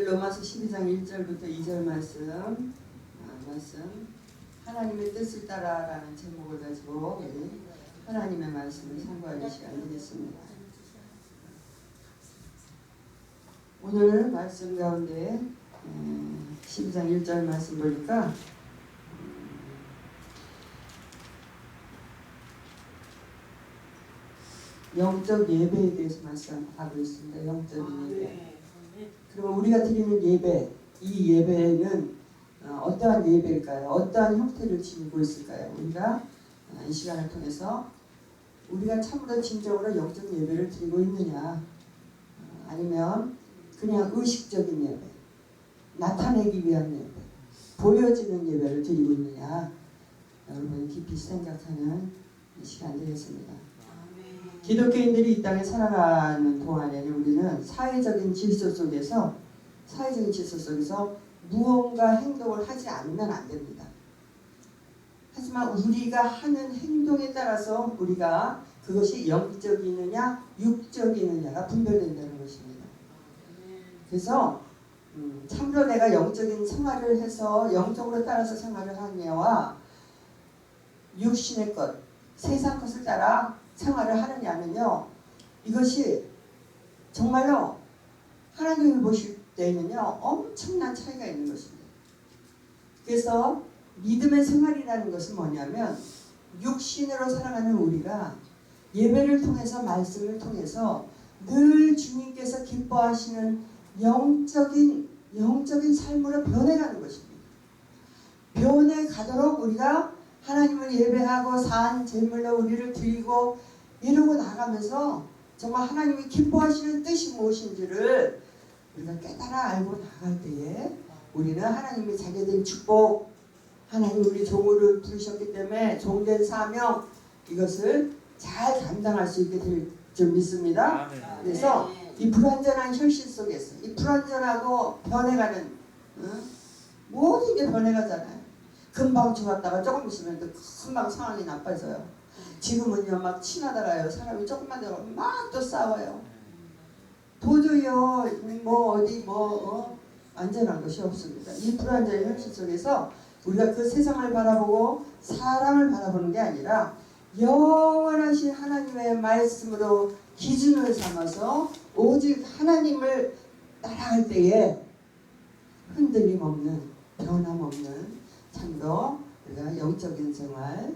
오늘 로마서 12장 1절부터 2절 말씀 하나님의 뜻을 따라라는 제목을 가지고 하나님의 말씀을 상고하는 시간 되겠습니다. 오늘 말씀 가운데 12장 1절 말씀 보니까 영적 예배에 대해서 말씀하고 있습니다. 영적 예배. 그러면 우리가 드리는 예배, 이 예배는 어떠한 예배일까요? 어떠한 형태를 지니고 있을까요? 우리가 이 시간을 통해서 우리가 참으로 진정으로 영적 예배를 드리고 있느냐, 아니면 그냥 의식적인 예배, 나타내기 위한 예배, 보여지는 예배를 드리고 있느냐, 여러분이 깊이 생각하는 시간 되겠습니다. 기독교인들이 이 땅에 살아가는 동안에는 우리는 사회적인 질서 속에서 무언가 행동을 하지 않으면 안 됩니다. 하지만 우리가 하는 행동에 따라서 우리가 그것이 영적이느냐 육적이느냐가 분별된다는 것입니다. 그래서 참으로 내가 영적인 생활을 해서 영적으로 따라서 생활을 하느냐와 육신의 것, 세상 것을 따라 생활을 하느냐면요, 이것이 정말로 하나님을 보실 때는요 엄청난 차이가 있는 것입니다. 그래서 믿음의 생활이라는 것은 뭐냐면, 육신으로 살아가는 우리가 예배를 통해서, 말씀을 통해서 늘 주님께서 기뻐하시는 영적인 삶으로 변해가는 것입니다. 변해가도록 우리가 하나님을 예배하고 산 제물로 우리를 드리고 이러고 나가면서 정말 하나님이 기뻐하시는 뜻이 무엇인지를 우리가 깨달아 알고 나갈 때에 우리는 하나님이 자기들 축복, 하나님 우리 종으로 부르셨기 때문에 종된 사명, 이것을 잘 감당할 수 있게 될 줄 믿습니다. 그래서 이 불완전한 현실 속에서 이 불완전하고 변해가는 모든 게 변해가잖아요. 금방 좋았다가 조금 있으면 또 금방 상황이 나빠져요. 지금은요 막 친하다가요 사람이 조금만 더 막 또 싸워요. 도저히요 어디 안전한 것이 없습니다. 이 불안전의 현실 속에서 우리가 그 세상을 바라보고 사람을 바라보는 게 아니라 영원하신 하나님의 말씀으로 기준을 삼아서 오직 하나님을 따라갈 때에 흔들림 없는, 변함 없는 참으로 우리가 영적인 생활,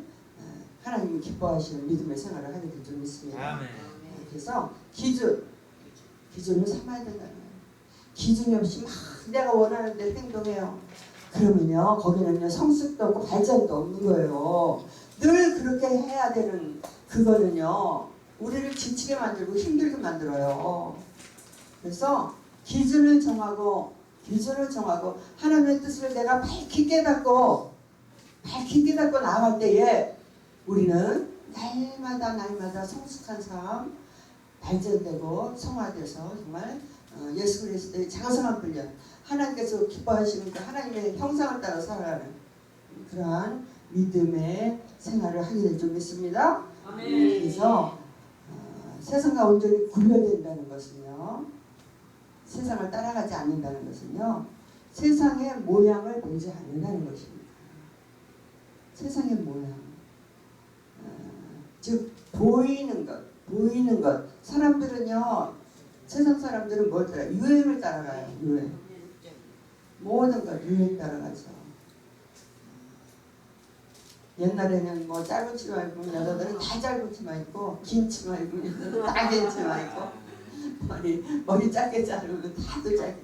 하나님이 기뻐하시는 믿음의 생활을 하게 될 줄 믿습니다. 그래서 기준을 삼아야 된다는 거예요. 기준이 없이 막 내가 원하는 대로 행동해요. 그러면요 거기는요 성숙도 없고 발전도 없는 거예요. 늘 그렇게 해야 되는 그거는요 우리를 지치게 만들고 힘들게 만들어요. 그래서 기준을 정하고 하나님의 뜻을 내가 밝히 깨닫고 나아갈 때에 우리는 날마다 성숙한 삶, 발전되고 성화돼서 정말 예수 그리스도의 장성한 분량, 하나님께서 기뻐하시는 그 하나님의 형상을 따라 살아가는 그러한 믿음의 생활을 하게 될 줄 믿습니다. 그래서 세상과 온전히 구별된다는 것은요, 세상을 따라가지 않는다는 것은요, 세상의 모양을 보지 않는다는 것입니다. 세상의 모양, 즉 보이는 것. 사람들은요, 세상 사람들은 뭘 따라? 유행을 따라가요. 유행. 모든 걸 유행 따라가죠. 옛날에는 짧은 치마 입으면 여자들은 다 짧은 치마 입고, 긴 치마 입으면 여자들은 다 긴 치마 입고, 머리 짧게 자르면 다도 짧게.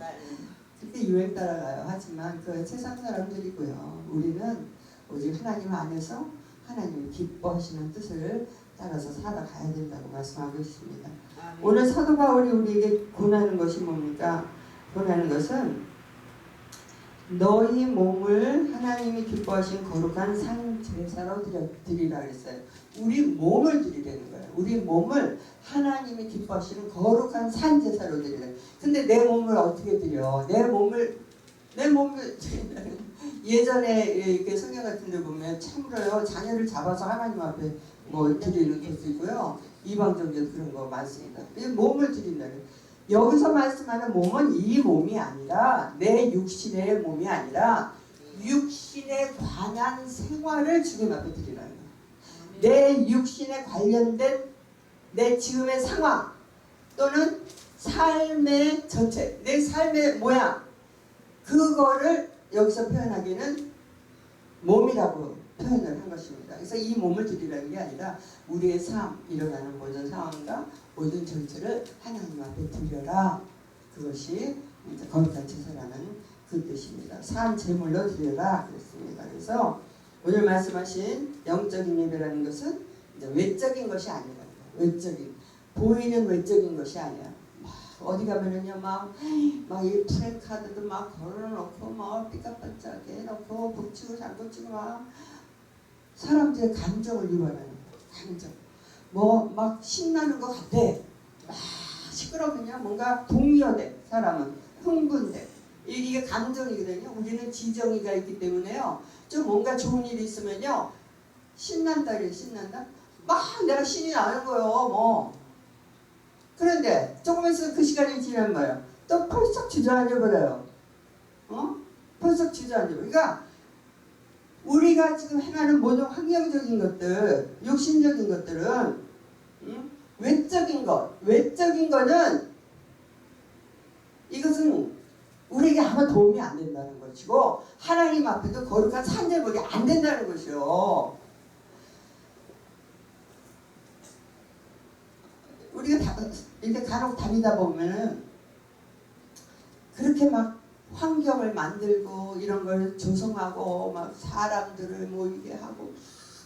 그렇게 유행 따라가요. 하지만 그 세상 사람들이고요. 우리는 오직 하나님 안에서 하나님이 기뻐하시는 뜻을 따라서 살아가야 된다고 말씀하고 있습니다. 오늘 사도 바울이 우리에게 권하는 것이 뭡니까? 권하는 것은 너희 몸을 하나님이 기뻐하신 거룩한 산 제사로 드리라 그랬어요. 우리 몸을 드리라는 거예요. 우리 몸을 하나님이 기뻐하시는 거룩한 산 제사로 드리라. 근데 내 몸을 어떻게 드려? 내 몸을 예전에 이렇게 성경 같은 데 보면 참으로요 자녀를 잡아서 하나님 앞에 드리는 것도 있고요, 이방적인 그런 거 많습니다. 몸을 드린다는, 여기서 말씀하는 몸은 이 몸이 아니라 내 육신의 몸이 아니라 육신에 관한 생활을 주님 앞에 드리라는 거예요. 내 육신에 관련된 내 지금의 상황 또는 삶의 전체, 내 삶의 모양, 그거를 여기서 표현하기는 몸이라고 표현을 한 것입니다. 그래서 이 몸을 드리라는 게 아니라 우리의 삶, 일어나는 모든 상황과 모든 전체를 하나님 앞에 드려라. 그것이 이제 거룩한 제사라는 그 뜻입니다. 산 제물로 드려라 그랬습니다. 그래서 오늘 말씀하신 영적인 예배라는 것은 이제 외적인 것이 아니라 외적인, 보이는 외적인 것이 아니야. 막 어디 가면은요 막이 프레카드도 막 걸어놓고 막 삐까뻔쩍 해놓고 북치고 장구치고 막 사람들의 감정을 유발하는 감정. 뭐 막 신나는 것 같아. 막 시끄러우면요 뭔가 동요돼. 사람은 흥분돼. 이게 감정이거든요. 우리는 지정이가 있기 때문에요. 좀 뭔가 좋은 일이 있으면요 신난다 그래. 신난다. 막 내가 신이 나는 거예요. 뭐 그런데 조금 있으면 그 시간이 지나면 뭐예요? 또 펄썩 주저앉아 버려요. 펄썩 주저앉아 버려. 그러니까 우리가 지금 행하는 모든 환경적인 것들, 육신적인 것들은 외적인 것, 외적인 거는 이것은 우리에게 아무 도움이 안 된다는 것이고 하나님 앞에도 거룩한 산제물이 안 된다는 것이요. 우리가 이렇게 간혹 다니다 보면은 그렇게 막 환경을 만들고 이런 걸 조성하고 막 사람들을 모이게 하고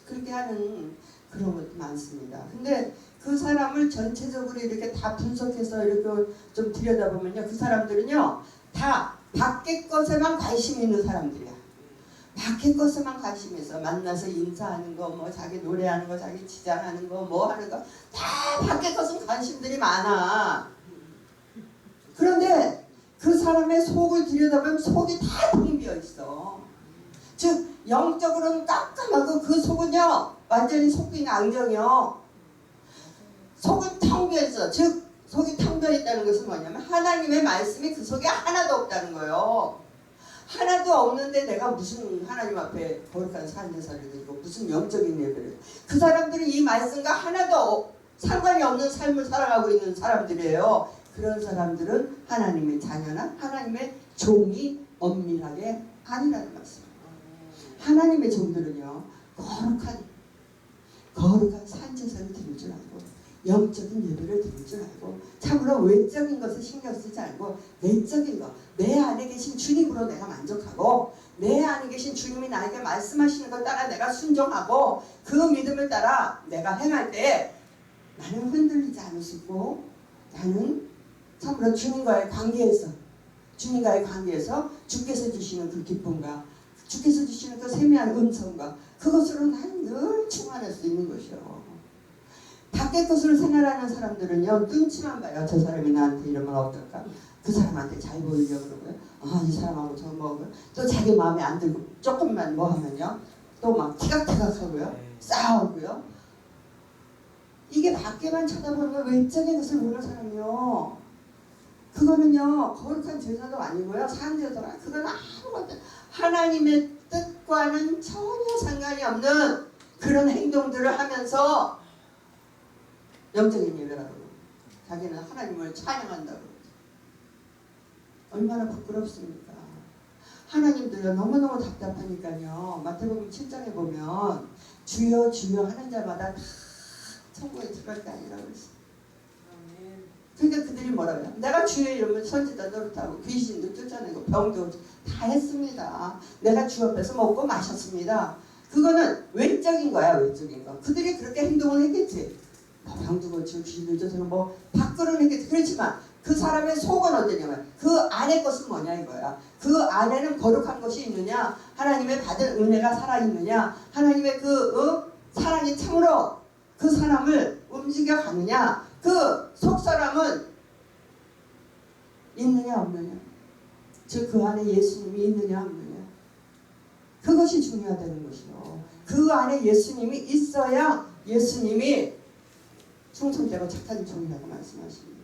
그렇게 하는 그런 것도 많습니다. 근데 그 사람을 전체적으로 이렇게 다 분석해서 이렇게 좀 들여다보면요, 그 사람들은요 다 밖의 것에만 관심 있는 사람들이야. 밖의 것에만 관심 있어. 만나서 인사하는 거, 뭐 자기 노래하는 거, 자기 지장하는 거, 뭐 하는 거 다 밖의 것은 관심들이 많아. 그런데 그 사람의 속을 들여다보면 속이 다 텅 비어 있어. 즉 영적으로는 깜깜하고 그 속은요 완전히 속빈 앙정이요. 속은 텅 비어 있어. 즉 속이 텅 비어 있다는 것은 뭐냐면 하나님의 말씀이 그 속에 하나도 없다는 거예요. 하나도 없는데 내가 무슨 하나님 앞에 거룩한 산제사를 드리고 무슨 영적인 예배를. 그 사람들은 이 말씀과 하나도 상관이 없는 삶을 살아가고 있는 사람들이에요. 그런 사람들은 하나님의 자녀나 하나님의 종이 엄밀하게 아니라는 말씀입니다. 하나님의 종들은요 거룩한 산제사를 드릴 줄 알고 영적인 예배를 드릴 줄 알고 참으로 외적인 것을 신경 쓰지 않고 내적인 것, 내 안에 계신 주님으로 내가 만족하고 내 안에 계신 주님이 나에게 말씀하시는 걸 따라 내가 순종하고 그 믿음을 따라 내가 행할 때 나는 흔들리지 않을 수 있고 나는 참으로 주님과의 관계에서 주께서 주시는 그 기쁨과 주께서 주시는 그 세미한 음성과 그것으로 나는 늘 충만할 수 있는 것이요. 밖의 것으로 생활하는 사람들은요 눈치만 봐요. 저 사람이 나한테 이러면 어떨까? 그 사람한테 잘 보이려고 그러고요. 이 사람하고 저 뭐 또 자기 마음에 안 들고 조금만 뭐 하면요 또 막 티각티각하고요 싸우고요. 이게 밖에만 쳐다보는 거 외적인 것을 보는 사람이요. 그거는요 거룩한 제사도 아니고요 산제사도 아니고 그건 아무것도 하나님의 뜻과는 전혀 상관이 없는 그런 행동들을 하면서 영적인 예배라고 그러고 자기는 하나님을 찬양한다고 그러죠. 얼마나 부끄럽습니까? 하나님들요 너무너무 답답하니까요 마태복음 7장에 보면 주여 주여 하는 자마다 다 천국에 들어갈 게 아니라고 그랬어요. 그러니까 그들이 뭐라고요? 내가 주여 이러면 선지자 노릇하고 귀신도 쫓아내고 병도 다 했습니다. 내가 주 앞에서 먹고 마셨습니다. 그거는 외적인 거야. 외적인 거. 그들이 그렇게 행동을 했겠지. 병도 고치고 귀신도 쫓아내고 뭐 밖으로는 했겠지. 그렇지만 그 사람의 속은 어떠냐면 그 안의 것은 뭐냐 이거야. 그 안에는 거룩한 것이 있느냐, 하나님의 받은 은혜가 살아있느냐, 하나님의 그 사랑이 참으로 그 사람을 움직여 가느냐, 그 속사람은 있느냐 없느냐, 즉 그 안에 예수님이 있느냐 없느냐, 그것이 중요하다는 것이요. 그 안에 예수님이 있어야 예수님이 충성되고 착한 종이라고 말씀하십니다.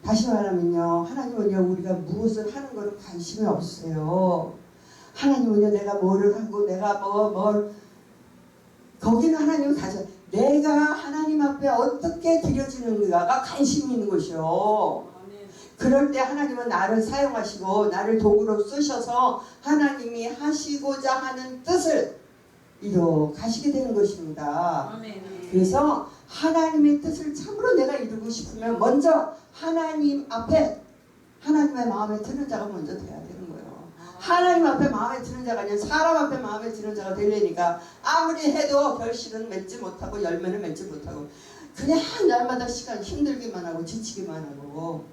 다시 말하면요, 하나님은요 우리가 무엇을 하는 거는 관심이 없으세요. 하나님은요 내가 뭐를 하고 내가 뭘 거기는 하나님은 가져 내가 하나님 앞에 어떻게 드려지는가가 관심이 있는 것이요. 그럴 때 하나님은 나를 사용하시고 나를 도구로 쓰셔서 하나님이 하시고자 하는 뜻을 이루어 가시게 되는 것입니다. 그래서 하나님의 뜻을 참으로 내가 이루고 싶으면 먼저 하나님 앞에 하나님의 마음에 드는 자가 먼저 돼야 되는 거예요. 하나님 앞에 마음에 드는 자가 아니라 사람 앞에 마음에 드는 자가 되려니까 아무리 해도 결실은 맺지 못하고 열매는 맺지 못하고 그냥 날마다 시간 힘들기만 하고 지치기만 하고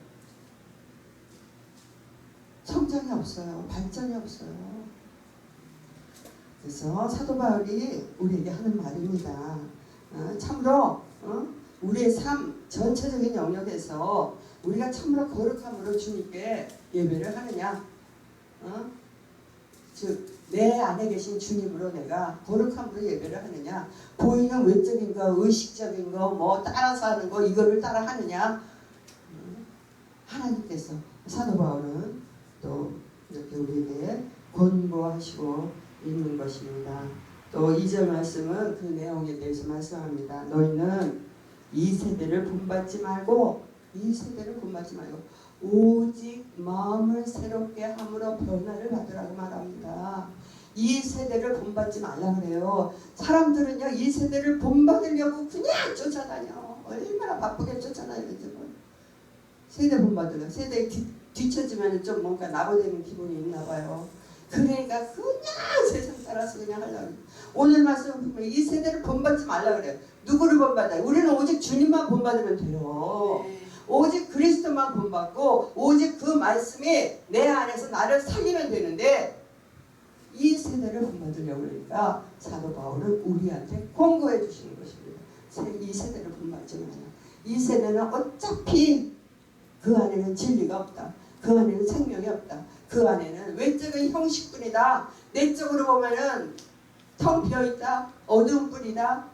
성장이 없어요. 발전이 없어요. 그래서 사도 바울이 우리에게 하는 말입니다. 참으로 우리의 삶 전체적인 영역에서 우리가 참으로 거룩함으로 주님께 예배를 하느냐, 즉 내 안에 계신 주님으로 내가 거룩함으로 예배를 하느냐, 보이는 외적인 거, 의식적인 거, 뭐 따라서 하는 거 이거를 따라 하느냐, 하나님께서 사도 바울은 또 이렇게 우리에게 권고하시고 있는 것입니다. 또 2절 말씀은 그 내용에 대해서 말씀합니다. 너희는 이 세대를 본받지 말고 오직 마음을 새롭게 함으로 변화를 받으라고 말합니다. 이 세대를 본받지 말라 그래요. 사람들은요 이 세대를 본받으려고 그냥 쫓아다녀. 얼마나 바쁘게 쫓아다니는지 뭐. 세대 본받으려 세대에 뒤처지면 좀 뭔가 나고되는 기분이 있나 봐요. 그러니까 그냥 세상 따라서 그냥 하려고. 오늘 말씀 보면 이 세대를 본받지 말라 그래요. 누구를 본받아요? 우리는 오직 주님만 본받으면 돼요. 오직 그리스도만 본받고 오직 그 말씀이 내 안에서 나를 살리면 되는데 이 세대를 본받으려고 그러니까 사도 바울은 우리한테 권고해 주시는 것입니다. 이 세대를 본받지 마라. 이 세대는 어차피 그 안에는 진리가 없다. 그 안에는 생명이 없다. 그 안에는 외적인 형식뿐이다. 내적으로 보면은 텅 비어있다. 어두운 뿐이다.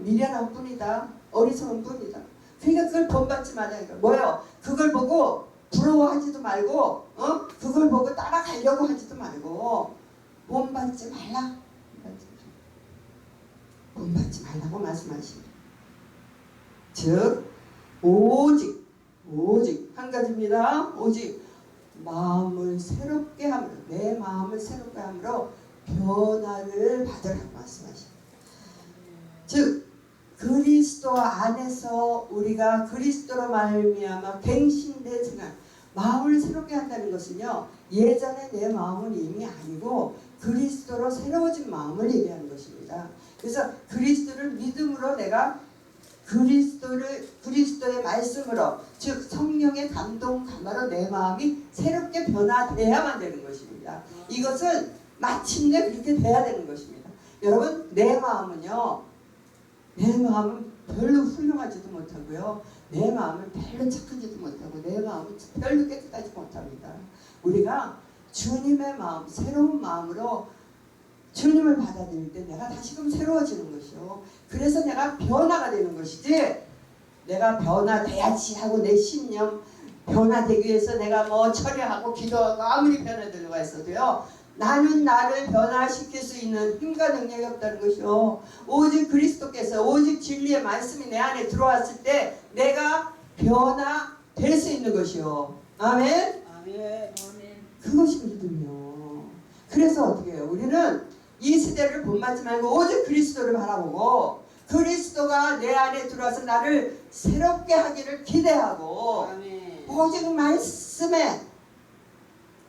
미련한 뿐이다. 어리석은 뿐이다. 그러니까 그걸 본받지 말라니까. 뭐예요? 그걸 보고 부러워하지도 말고 그걸 보고 따라가려고 하지도 말고 본받지 말라. 본받지 말라고 말씀하십니다. 즉 오직 한 가지입니다. 오직 마음을 새롭게 함으로 내 마음을 새롭게 함으로 변화를 받으라고 말씀하십니다. 즉 그리스도 안에서 우리가 그리스도로 말미암아 갱신되지만 마음을 새롭게 한다는 것은요 예전에 내 마음은 이미 아니고 그리스도로 새로워진 마음을 얘기하는 것입니다. 그래서 그리스도를 믿음으로 내가 그리스도의 말씀으로 즉 성령의 감동 감화로 내 마음이 새롭게 변화돼야만 되는 것입니다. 이것은 마침내 그렇게 돼야 되는 것입니다. 여러분 내 마음은 별로 훌륭하지도 못하고요. 내 마음은 별로 착하지도 못하고 내 마음은 별로 깨끗하지 못합니다. 우리가 주님의 마음, 새로운 마음으로 주님을 받아들일 때 내가 다시금 새로워지는 것이요. 그래서 내가 변화가 되는 것이지 내가 변화돼야지 하고 내 신념 변화되기 위해서 내가 뭐 처리하고 기도하고 아무리 변화되려고 했어도요. 나는 나를 변화시킬 수 있는 힘과 능력이 없다는 것이요. 오직 그리스도께서 오직 진리의 말씀이 내 안에 들어왔을 때 내가 변화될 수 있는 것이요. 아멘? 아멘. 그것이 믿음이요. 그래서 어떻게 해요? 우리는 이 시대를 본받지 말고 오직 그리스도를 바라보고 그리스도가 내 안에 들어와서 나를 새롭게 하기를 기대하고 아멘. 오직 말씀에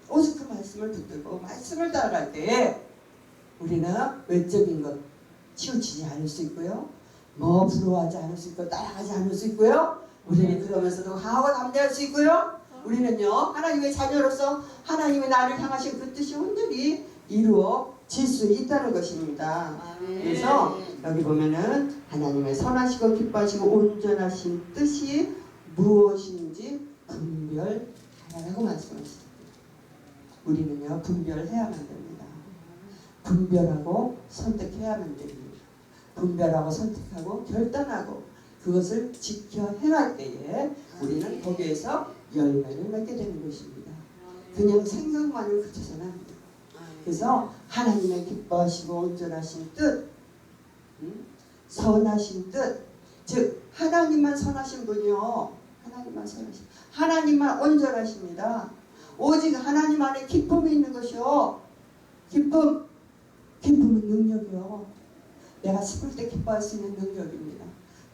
오직 그 말씀을 붙들고 말씀을 따라갈 때 우리는 외적인 것 치우치지 않을 수 있고요. 뭐 부러워하지 않을 수 있고 따라가지 않을 수 있고요. 우리는 그러면서도 강하고 담대할 수 있고요. 우리는요 하나님의 자녀로서 하나님의 나를 향하신 그 뜻이 온전히 이루어질 수 있다는 것입니다. 그래서 여기 보면은 하나님의 선하시고 기뻐하시고 온전하신 뜻이 무엇인지 분별하라고 말씀하십니다. 우리는요 분별해야만 됩니다. 분별하고 선택해야만 됩니다. 분별하고 선택하고 결단하고 그것을 지켜 행할 때에 우리는 거기에서 열매를 맺게 되는 것입니다. 그냥 생각만을 그쳐서는 안 돼요. 그래서 하나님의 기뻐하시고 온전하신 뜻, 선하신 뜻, 즉 하나님만 선하신 분이요. 하나님만 온전하십니다. 오직 하나님 안에 기쁨이 있는 것이요. 기쁨은 능력이요. 내가 슬플 때 기뻐할 수 있는 능력입니다.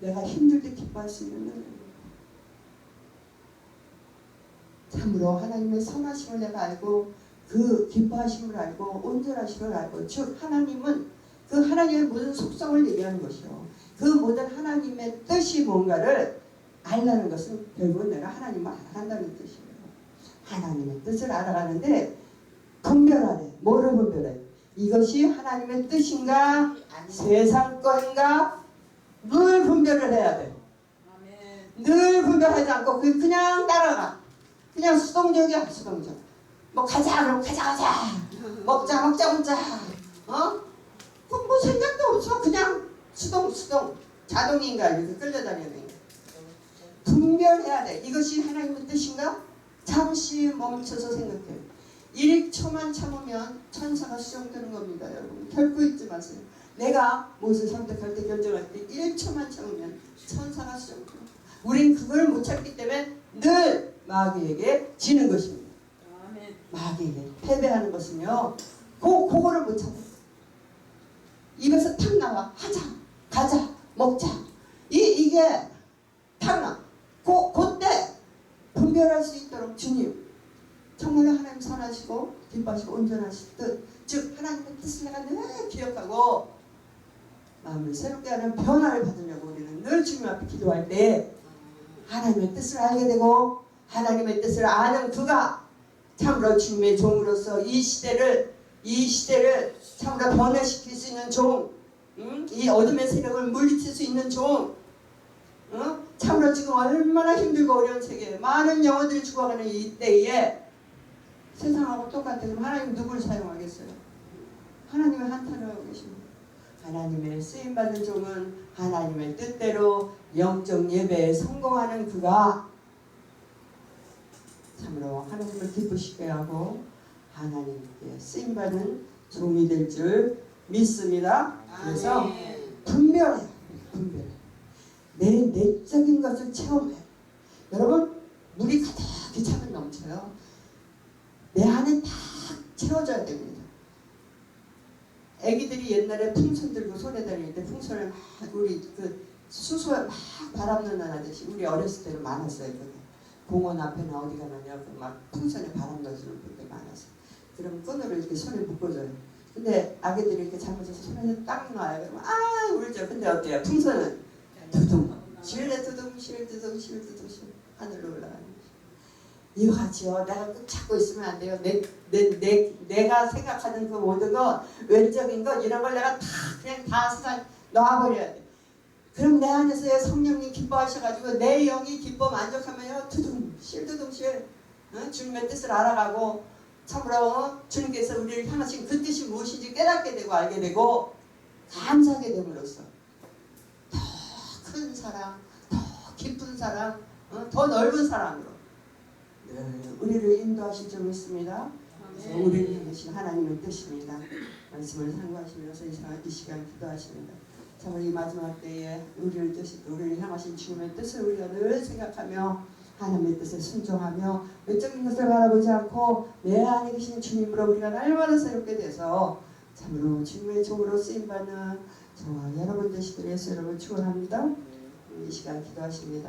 내가 힘들 때 기뻐할 수 있는 능력입니다. 참으로 하나님의 선하심을 내가 알고 그 기뻐하심을 알고 온전하심을 알고, 즉 하나님은 그 하나님의 모든 속성을 얘기하는 것이요. 그 모든 하나님의 뜻이 뭔가를 알라는 것은 결국은 내가 하나님을 알아간다는 뜻이에요. 하나님의 뜻을 알아가는데 분별하래. 뭐를 분별해? 이것이 하나님의 뜻인가 세상 것인가 늘 분별을 해야 돼. 늘 분별하지 않고 그냥 따라가. 그냥 수동적이야. 수동적. 뭐 가자 그럼 가자 먹자 그럼 뭐 생각도 없어. 그냥 수동 자동인가 이렇게 끌려다니는 거야. 분별해야 돼. 이것이 하나님의 뜻인가? 잠시 멈춰서 생각해요. 1초만 참으면 천사가 수정되는 겁니다. 여러분 결코 잊지 마세요. 내가 무엇을 선택할 때 결정할 때 1초만 참으면 천사가 수정돼요. 우린 그걸 못 참기 때문에 늘 마귀에게 지는 것입니다. 마귀에게 패배하는 것은요. 그거를 못 참아요. 입에서 탁 나와. 하자, 가자, 먹자. 이게 탁 나. 그때 분별할 수 있도록 주님 정말로 하나님 선하시고 기뻐하시고 온전하실 뜻, 즉 하나님의 뜻을 내가 늘 기억하고 마음을 새롭게 하는 변화를 받으려고 우리는 늘 주님 앞에 기도할 때 하나님의 뜻을 알게 되고, 하나님의 뜻을 아는 그가 참으로 주님의 종으로서 이 시대를 참으로 변화시킬 수 있는 종, 이 어둠의 세력을 물리칠 수 있는 종, 참으로 지금 얼마나 힘들고 어려운 세계에 많은 영혼들이 죽어가는 이때에 세상하고 똑같아. 그럼 하나님 누구를 사용하겠어요? 하나님의 한탄을 하고 계십니다. 하나님의 쓰임받은 종은 하나님의 뜻대로 영적 예배에 성공하는 그가 참으로 하나님을 기쁘시게 하고 하나님께 쓰임받은 종이 될 줄 믿습니다. 그래서 분별해. 내 내적인 것을 체험해. 여러분 물이 가득히 차면 넘쳐요. 내 안에 다 채워져야 됩니다. 애기들이 옛날에 풍선 들고 손에 다닐 때 풍선을 막 우리 그 수소에 막 바람 넣는 아저씨 우리 어렸을 때는 많았어요. 공원 앞에나 어디 가면요 막 풍선에 바람 넣어주는 분들 많았어요. 그럼 끈으로 이렇게 손에 묶어줘요. 근데 아기들이 이렇게 잘못해서 손에 딱 놔요. 그러면 울죠. 근데 어때요? 풍선은 두둥 실내 두둥 하늘로 올라가는 거죠. 이와 같이요. 내가 꼭 잡고 있으면 안 돼요. 내가 생각하는 그 모든 것, 외적인 것 이런 걸 내가 그냥 다 세상 놔버려야 돼. 그럼 내 안에서의 성령님 기뻐하셔가지고 내 영이 기뻐 만족하면요. 실두둥실 주님의 뜻을 알아가고 참으로 주님께서 우리를 향하신 그 뜻이 무엇인지 깨닫게 되고 알게 되고 감사하게 됨으로써 더 큰 사랑, 더 깊은 사랑, 더 넓은 사랑으로 우리를 인도하실 줄 믿습니다. 우리를 향하신 하나님의 뜻입니다. 말씀을 상고하시면서 이 시간 기도하십니다. 참으로 이 마지막 때에 우리를 향하신 주님의 뜻을 우리가 늘 생각하며 하나님의 뜻에 순종하며 외적인 것을 바라보지 않고 내 안에 계신 주님으로 우리가 날마다 새롭게 돼서 참으로 주님의 종으로 쓰임받는 저와 여러분 되시기를 예수 여러분 축원합니다. 이 시간 기도하십니다.